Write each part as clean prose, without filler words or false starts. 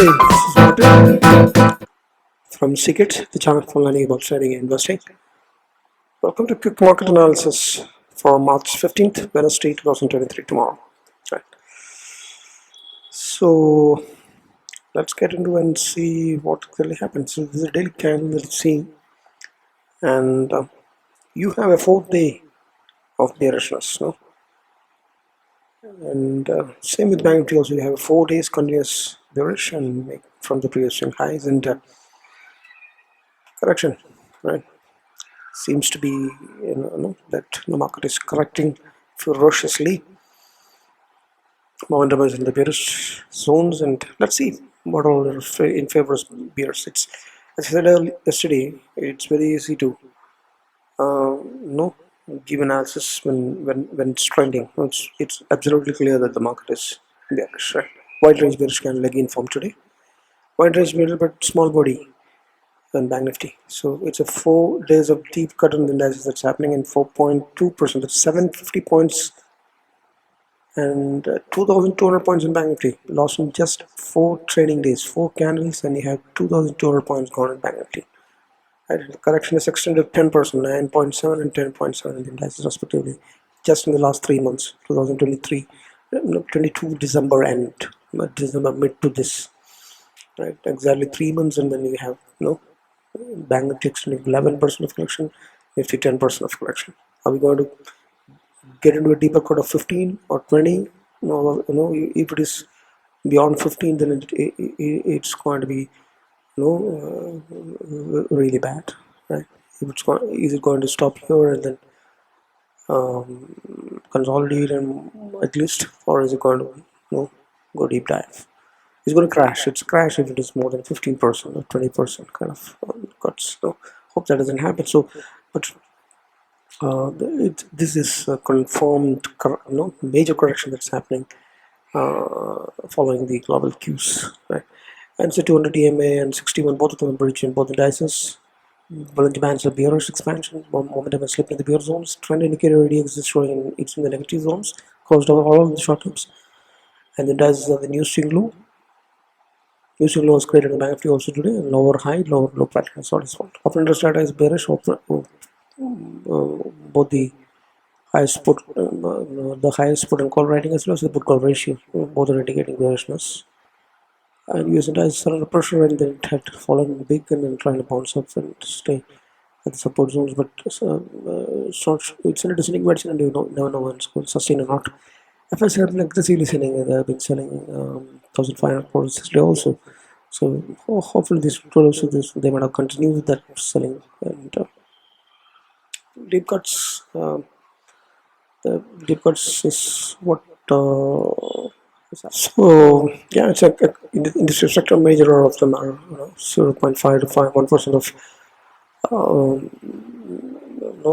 Hey, this is Martin from Secret, the channel for learning about trading and investing. Welcome to quick market analysis for March 15th, Wednesday, 2023, tomorrow. Right. So let's get into and see what really happens. So this is a daily candle, let's see, and you have a 4th day of bearishness, no? And same with Banknifty also, you have 4 days continuous bearish and from the previous swing highs and correction, right? Seems to be that the market is correcting ferociously. Momentum is in the bearish zones, and let's see what all are in favor of bears. It's, as I said yesterday, it's very easy to give analysis when it's trending. It's absolutely clear that the market is bearish. Right? Wide range bearish candle again formed today. Wide range middle but small body and Banknifty. So it's a 4 days of deep cut in the indices that's happening in 4.2%. That's 750 points and 2,200 points in Banknifty. Lost in just 4 trading days, 4 candles, and you have 2,200 points gone in Banknifty. Right? The correction is extended 10%, 9.7 and 10.7 in the indices respectively, just in the last 3 months, 2023, 22 December end, December mid to this. Right, exactly 3 months, and then you have Banknifty extending 11% of correction, Nifty 10% of correction. Are we going to get into a deeper cut of 15 or 20? No, if it is beyond 15, then it's going to be really bad, right? If it's is it going to stop here and then consolidate and at least, or is it going to go deep dive? It's going to crash. It's a crash if it is more than 15% or 20% kind of cuts. So hope that doesn't happen. So, but this is a confirmed major correction that's happening following the global cues, right? And so 200 EMA and 61, both of them breach in both indices. Bollinger Bands are bearish expansion. Momentum has slipped in the bear zones. Trend indicator already exists, showing it's in the negative zones. Closed over all of the short terms. And the indices are the new swing low. New swing low was created in Banknifty also today. And lower high, lower low pattern. That's what it's called. Open interest data is bearish. Both the highest put, and call rating as well as the put call ratio, both are indicating bearishness. And US indices are under pressure, and then it had fallen big and then trying to bounce up and stay at the support zones, but it's in a descending direction, and you never know when it's going to sustain or not. FS have been aggressively selling, they have been selling 1,500 crores this day also. So hopefully they might have continued with that selling, and deep cuts. The deep cuts is what. So yeah, it's in the industry sector, major of them are 0.5 to 1%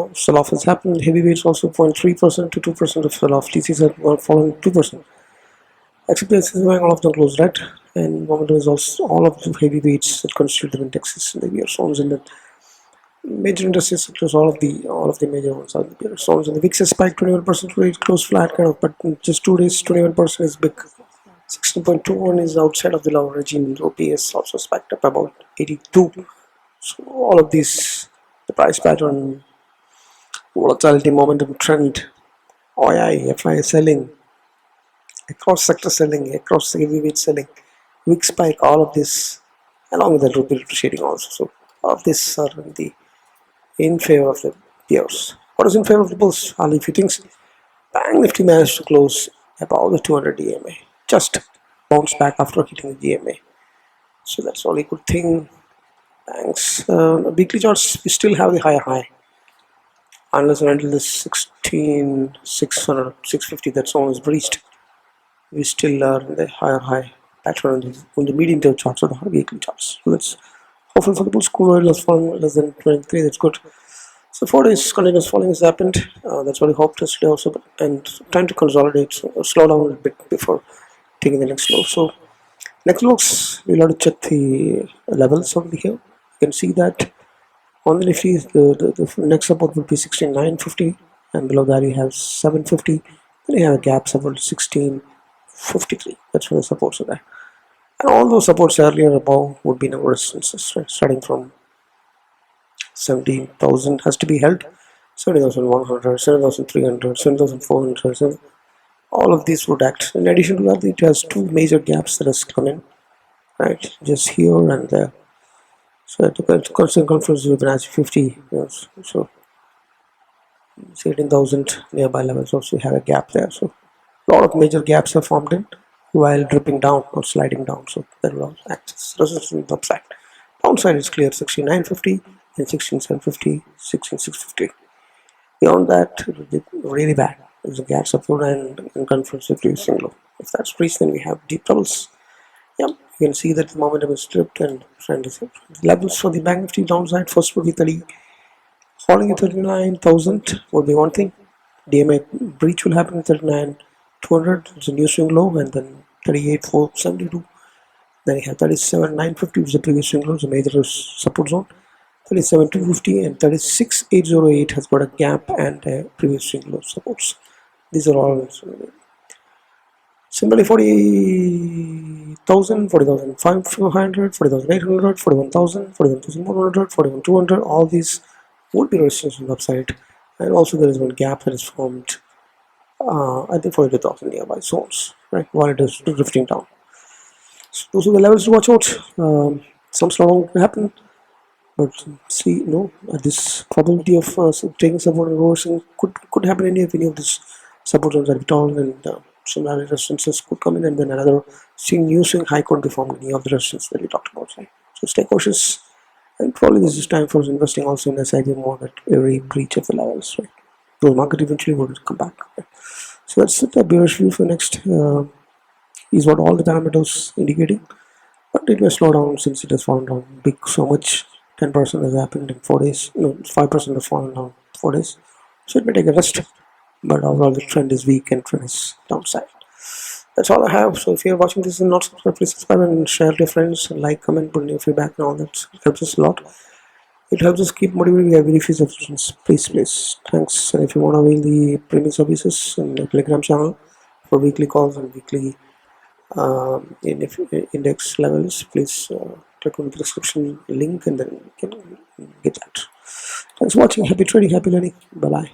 of sell-off has happened. Heavyweights also 0.3% to 2% of sell-off. TCs are falling 2%. Expectancy is going all of them close, right? And momentum is also all of the heavyweights that constitute the indexes in the bear zones, and the major industry sectors, all of the major ones are the bear zones. And the VIX has spiked 21% to it, close flat kind of, but in just 2 days 21% is big. 16.21 is outside of the lower regime. OPS also spiked up about 82. So all of these, the price pattern, volatility, momentum, trend, OI, FI selling, across sector selling, across the heavyweight selling, VIX spike, all of this, along with the rupee depreciating also. So all of this are in favor of the bears. What is in favor of the bulls? Only a few things. Banknifty managed to close above the 200 EMA. Just bounce back after hitting the GMA. So that's only good thing. Thanks. Weekly charts, we still have the higher high. Unless and until the 16,600, 650, that zone is breached, we still are in the higher high pattern on the medium term charts or the weekly charts. So that's hopefully for the bulls. Crude oil is falling less than 23. That's good. So 4 days continuous falling has happened. That's what we hoped yesterday also. And time to consolidate, so slow down a little bit before taking the next low. So next looks, we'll have to check the levels over here. You can see that on the Nifty, the next support will be 16,950, and below that you have 750. Then you have a gap support 16,53. That's where the supports are there. And all those supports earlier above would be number resistances, right? Starting from 17,000 has to be held, 70,100, 7,300, 7,400. All of these would act. In addition to that, it has two major gaps that has come in, right? Just here and there. So at the constant conference with Fibonacci 50, yes. So 18,000 nearby levels also have a gap there. So a lot of major gaps are formed in while dripping down or sliding down. So that will also act as resistance upside. Downside is clear, 69.50 and 16,750, 16,650. Beyond that, really bad. There's a gap support and conference with reducing low. If that's breached, then we have deep troubles. Yep, you can see that the momentum is stripped and trend is up. The levels for the Banknifty downside first would be 30, falling at 39,000 would be one thing. DMA breach will happen at 39,200. It's a new swing low, and then 38,472. Then you have 37,950, which is the previous swing low, it's a major support zone. 37,250 and 36,808 has got a gap and a previous swing low supports. These are all similarly 40,000, 40,500, 40,800, 41,000, 41,100, 41,200. All these would be resistance on the upside, and also there is one gap that is formed. I think 42,000 nearby zones, right? While it is drifting down. So those are the levels to watch out. Some slowdown will happen. But see, at this probability of taking support and reversing could happen any of these support zones that we told, and similar resistances could come in, and then another new swing high could be formed in any of the resistance that we talked about. Right? So stay cautious, and probably this is time for investing also in SIP more at every breach of the levels. Right? The market eventually will come back. Right? So that's it. A bearish view for next is what all the parameters indicating, but it may slow down since it has fallen down big so much. 10% has happened in 4 days. No, 5% has fallen down 4 days. So it may take a rest. But overall, the trend is weak and trend is downside. That's all I have. So if you're watching this and not subscribed, please subscribe and share to your friends. Like, comment, put in your feedback and all that. It helps us a lot. It helps us keep motivating. We have very few subscriptions. Please. Thanks. And if you want to avail the premium services in the Telegram channel for weekly calls and weekly index levels, please click on the description link and then you can get that. Thanks for watching. Happy trading, happy learning. Bye bye.